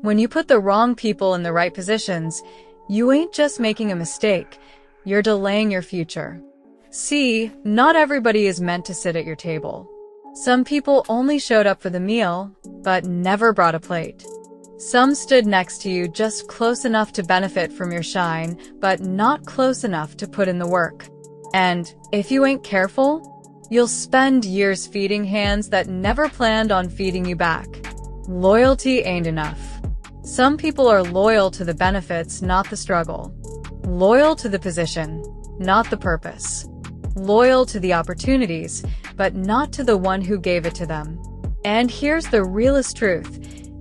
When you put the wrong people in the right positions, you ain't just making a mistake, you're delaying your future. See, not everybody is meant to sit at your table. Some people only showed up for the meal, but never brought a plate. Some stood next to you just close enough to benefit from your shine, but not close enough to put in the work. And if you ain't careful, you'll spend years feeding hands that never planned on feeding you back. Loyalty ain't enough. Some people are loyal to the benefits, not the struggle. Loyal to the position, not the purpose. Loyal to the opportunities, but not to the one who gave it to them. And here's the realest truth.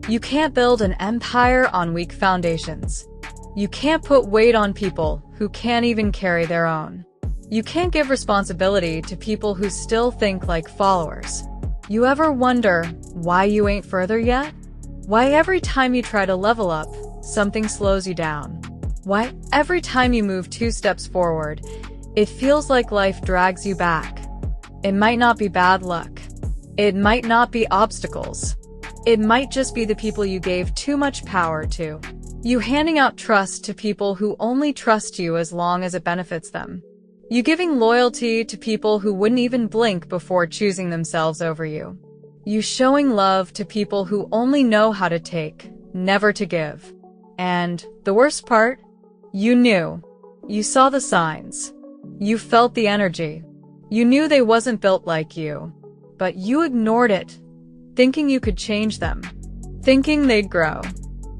You can't build an empire on weak foundations. You can't put weight on people who can't even carry their own. You can't give responsibility to people who still think like followers. You ever wonder why you ain't further yet? Why every time you try to level up, something slows you down? Why every time you move 2 steps forward, it feels like life drags you back? It might not be bad luck. It might not be obstacles. It might just be the people you gave too much power to. You handing out trust to people who only trust you as long as it benefits them. You giving loyalty to people who wouldn't even blink before choosing themselves over you. You showing love to people who only know how to take, never to give. And the worst part? You knew. You saw the signs. You felt the energy. You knew they wasn't built like you. But you ignored it, thinking you could change them. Thinking they'd grow.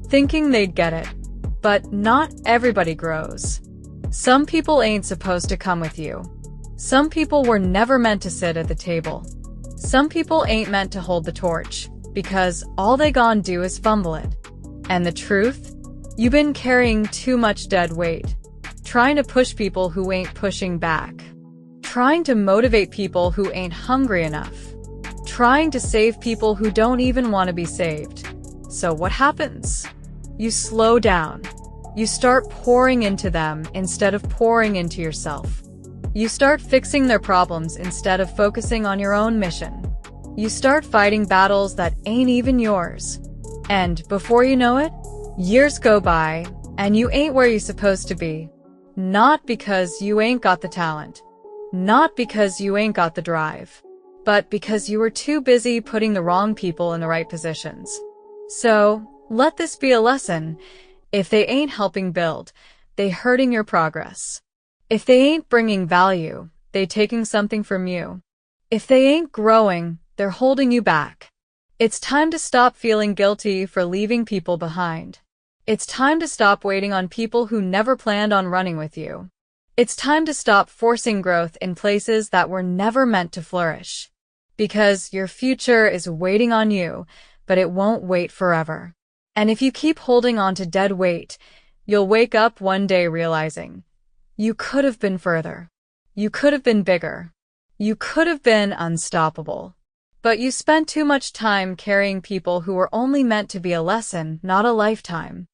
Thinking they'd get it. But not everybody grows. Some people ain't supposed to come with you. Some people were never meant to sit at the table. Some people ain't meant to hold the torch, because all they gon' do is fumble it. And the truth? You've been carrying too much dead weight. Trying to push people who ain't pushing back. Trying to motivate people who ain't hungry enough. Trying to save people who don't even want to be saved. So what happens? You slow down. You start pouring into them instead of pouring into yourself. You start fixing their problems instead of focusing on your own mission. You start fighting battles that ain't even yours. And before you know it, years go by, and you ain't where you're supposed to be. Not because you ain't got the talent. Not because you ain't got the drive. But because you were too busy putting the wrong people in the right positions. So, let this be a lesson. If they ain't helping build, they hurting your progress. If they ain't bringing value, they taking something from you. If they ain't growing, they're holding you back. It's time to stop feeling guilty for leaving people behind. It's time to stop waiting on people who never planned on running with you. It's time to stop forcing growth in places that were never meant to flourish. Because your future is waiting on you, but it won't wait forever. And if you keep holding on to dead weight, you'll wake up one day realizing you could have been further. You could have been bigger. You could have been unstoppable. But you spent too much time carrying people who were only meant to be a lesson, not a lifetime.